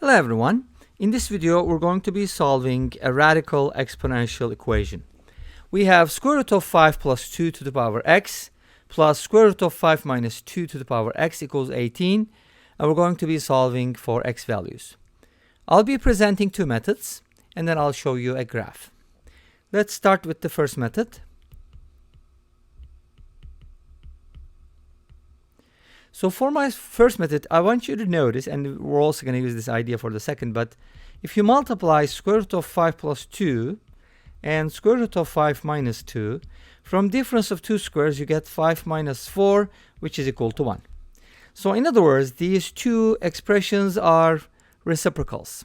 Hello everyone. In this video we're going to be solving a radical exponential equation. We have square root of 5 plus 2 to the power x plus square root of 5 minus 2 to the power x equals 18, and we're going to be solving for x values. I'll be presenting two methods and then I'll show you a graph. Let's start with the first method. So for my first method, I want you to notice, and we're also going to use this idea for the second, but if you multiply square root of 5 plus 2 and square root of 5 minus 2, from difference of two squares you get 5 minus 4, which is equal to 1. So in other words, these two expressions are reciprocals.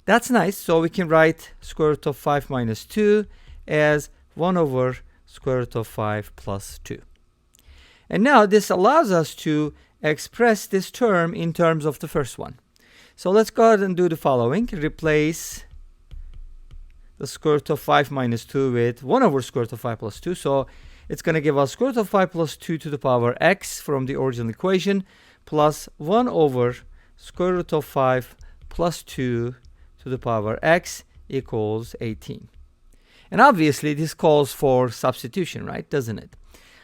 That's nice, so we can write square root of 5 minus 2 as 1 over square root of 5 plus 2. And now this allows us to express this term in terms of the first one. So let's go ahead and do the following. Replace the square root of 5 minus 2 with 1 over square root of 5 plus 2. So it's going to give us square root of 5 plus 2 to the power x from the original equation plus 1 over square root of 5 plus 2 to the power x equals 18. And obviously this calls for substitution, right? Doesn't it?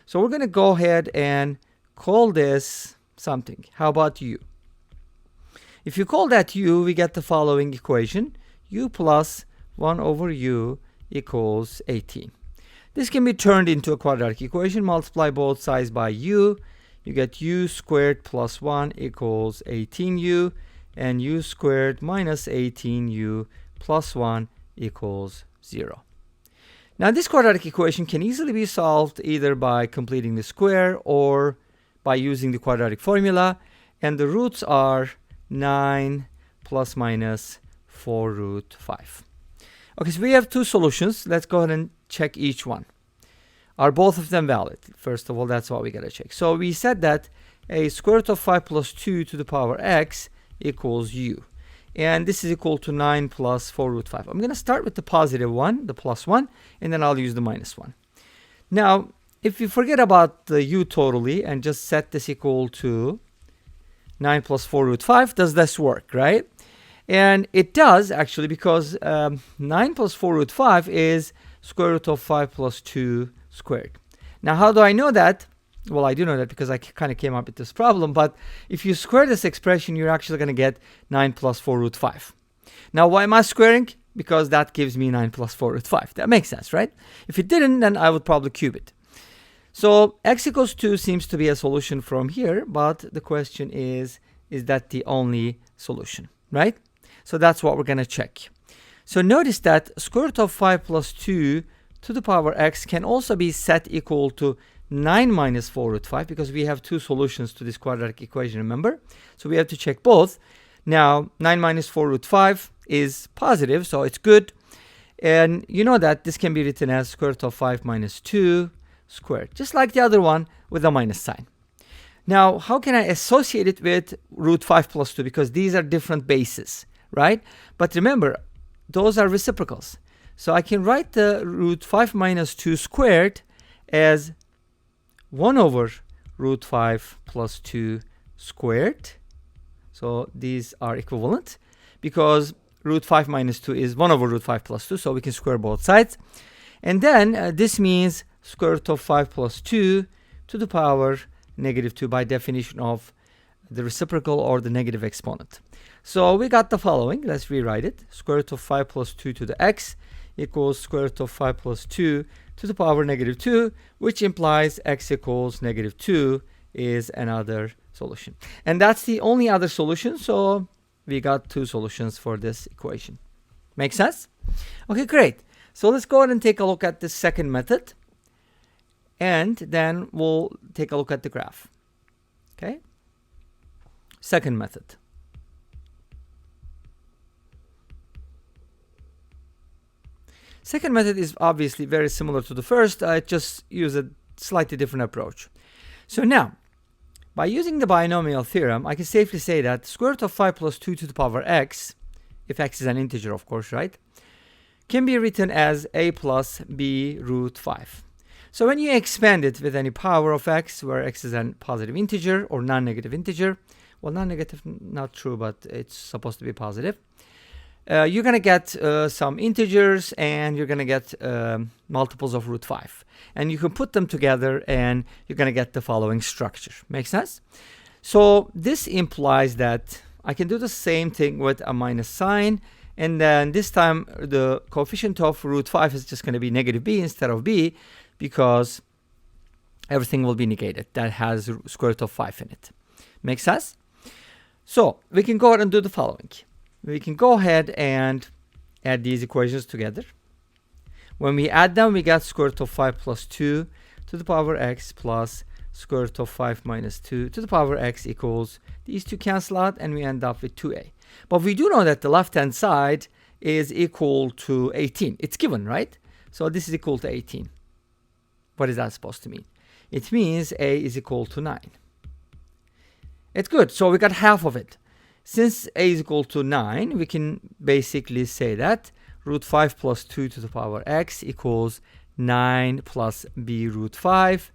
So we're going to go ahead and call this something. How about u? If you call that u, we get the following equation. U plus 1 over u equals 18. This can be turned into a quadratic equation. Multiply both sides by u. You get u squared plus 1 equals 18u. And u squared minus 18u plus 1 equals 0. Now this quadratic equation can easily be solved either by completing the square or by using the quadratic formula, and the roots are 9 plus minus 4 root 5. Okay, so we have two solutions. Let's go ahead and check each one. Are both of them valid? First of all, that's what we gotta check. So we said that a square root of 5 plus 2 to the power x equals u. And this is equal to 9 plus 4 root 5. I'm going to start with the positive one, the plus 1, and then I'll use the minus 1. Now, if you forget about the u totally and just set this equal to 9 plus 4 root 5, does this work, right? And it does, actually, because 9 plus 4 root 5 is square root of 5 plus 2 squared. Now, how do I know that? Well, I do know that because I kind of came up with this problem, but if you square this expression, you're actually going to get 9 plus 4 root 5. Now, why am I squaring? Because that gives me 9 plus 4 root 5. That makes sense, right? If it didn't, then I would probably cube it. So x equals 2 seems to be a solution from here, but the question is that the only solution, right? So that's what we're going to check. So notice that square root of 5 plus 2 to the power x can also be set equal to 9 minus 4 root 5 because we have two solutions to this quadratic equation, remember? So we have to check both. Now, 9 minus 4 root 5 is positive, so it's good. And you know that this can be written as square root of 5 minus 2 squared, just like the other one with a minus sign. Now, how can I associate it with root 5 plus 2? Because these are different bases, right? But remember, those are reciprocals. So I can write the root 5 minus 2 squared as 1 over root 5 plus 2 squared. So these are equivalent because root 5 minus 2 is 1 over root 5 plus 2, so we can square both sides. And then this means square root of 5 plus 2 to the power negative 2 by definition of the reciprocal or the negative exponent. So we got the following. Let's rewrite it. Square root of 5 plus 2 to the x equals square root of 5 plus 2 to the power negative 2, which implies x equals negative 2 is another solution. And that's the only other solution, so we got two solutions for this equation. Make sense? Okay, great. So let's go ahead and take a look at the second method, and then we'll take a look at the graph. Okay? Second method. Second method is obviously very similar to the first. I just use a slightly different approach. So now, by using the binomial theorem, I can safely say that square root of 5 plus 2 to the power x, if x is an integer, of course, right, can be written as a plus b root 5. So when you expand it with any power of x, where x is a positive integer or non-negative integer, well, not negative, not true, but it's supposed to be positive. You're going to get some integers, and you're going to get multiples of root 5. And you can put them together, and you're going to get the following structure. Make sense? So this implies that I can do the same thing with a minus sign, and then this time the coefficient of root 5 is just going to be negative b instead of b, because everything will be negated that has square root of 5 in it. Make sense? So we can go ahead and do the following. We can go ahead and add these equations together. When we add them, we get square root of 5 plus 2 to the power x plus square root of 5 minus 2 to the power x equals, these two cancel out, and we end up with 2a. But we do know that the left-hand side is equal to 18. It's given, right? So this is equal to 18. What is that supposed to mean? It means a is equal to 9. It's good. So we got half of it. Since a is equal to 9, we can basically say that root 5 plus 2 to the power x equals 9 plus b root 5,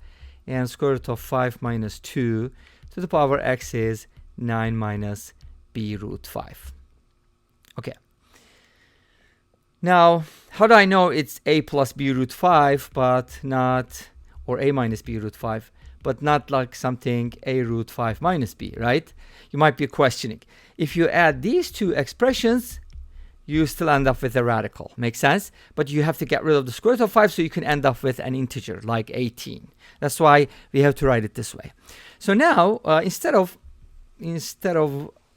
and square root of 5 minus 2 to the power x is 9 minus b root 5. Okay. Now, how do I know it's a plus b root 5, but not, or a minus b root 5, but not like something a root 5 minus b, right? You might be questioning. If you add these two expressions, you still end up with a radical. Makes sense? But you have to get rid of the square root of 5 so you can end up with an integer like 18. That's why we have to write it this way. So now, instead of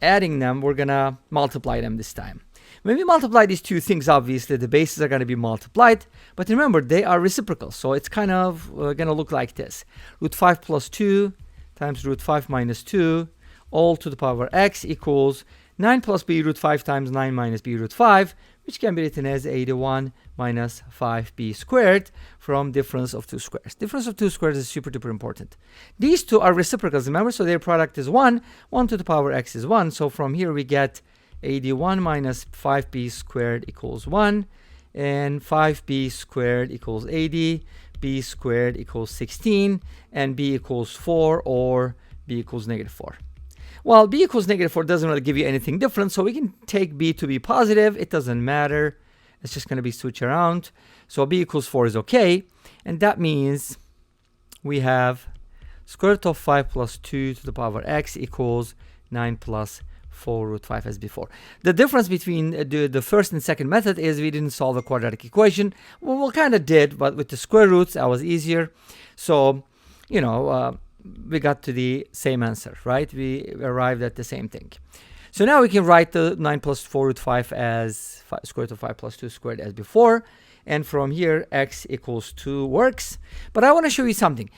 adding them, we're going to multiply them this time. When we multiply these two things, obviously the bases are going to be multiplied, but remember they are reciprocal, so it's kind of going to look like this. Root 5 plus 2 times root 5 minus 2 all to the power x equals 9 plus b root 5 times 9 minus b root 5, which can be written as 81 minus 5b squared from difference of two squares. Difference of two squares is super duper important. These two are reciprocals, remember, so their product is 1. 1 to the power x is 1, so from here we get 81 minus 5b squared equals 1, and 5b squared equals 80, b squared equals 16, and b equals 4, or b equals negative 4. Well, b equals negative 4 doesn't really give you anything different, so we can take b to be positive. It doesn't matter. It's just going to be switched around. So b equals 4 is okay, and that means we have square root of 5 plus 2 to the power x equals 9 plus 4 root 5 as before. The difference between the first and second method is we didn't solve a quadratic equation. Well, we kind of did, but with the square roots, that was easier. So, you know, we got to the same answer, right? We arrived at the same thing. So now we can write the 9 plus 4 root 5 as square root of 5 plus 2 squared as before. And from here, x equals 2 works. But I want to show you something.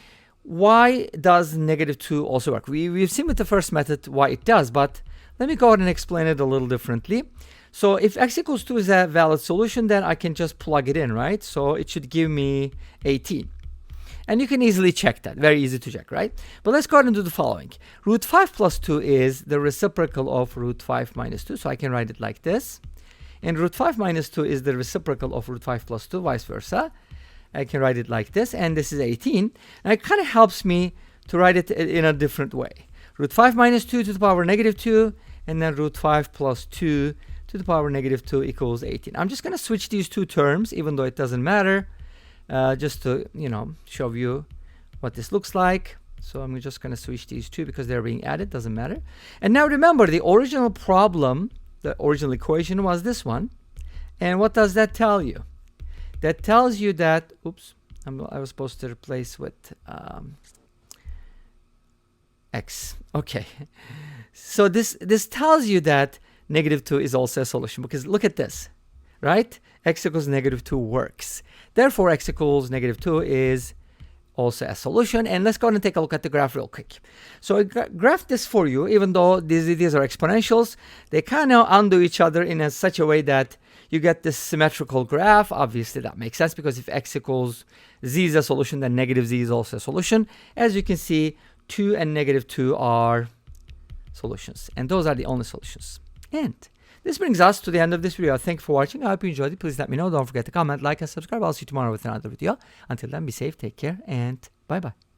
Why does negative 2 also work? We've seen with the first method why it does, but let me go ahead and explain it a little differently. So if x equals 2 is a valid solution, then I can just plug it in, right? So it should give me 18. And you can easily check that. Very easy to check, right? But let's go ahead and do the following. Root 5 plus 2 is the reciprocal of root 5 minus 2. So I can write it like this. And root 5 minus 2 is the reciprocal of root 5 plus 2, vice versa. I can write it like this. And this is 18. And it kind of helps me to write it in a different way. Root 5 minus 2 to the power negative 2. And then root 5 plus 2 to the power negative 2 equals 18. I'm just going to switch these two terms, even though it doesn't matter. Just to, you know, show you what this looks like. So I'm just going to switch these two because they're being added, doesn't matter. And now remember, the original problem, the original equation was this one. And what does that tell you? That tells you that, oops, I was supposed to replace with x. Okay. So this tells you that negative 2 is also a solution, because look at this, right? X equals negative 2 works. Therefore, x equals negative 2 is also a solution. And let's go ahead and take a look at the graph real quick. So I graphed this for you, even though these are exponentials. They kind of undo each other in such a way that you get this symmetrical graph. Obviously, that makes sense, because if x equals z is a solution, then negative z is also a solution. As you can see, 2 and negative 2 are solutions. And those are the only solutions. And this brings us to the end of this video. Thank you for watching. I hope you enjoyed it. Please let me know. Don't forget to comment, like, and subscribe. I'll see you tomorrow with another video. Until then, be safe, take care, and bye-bye.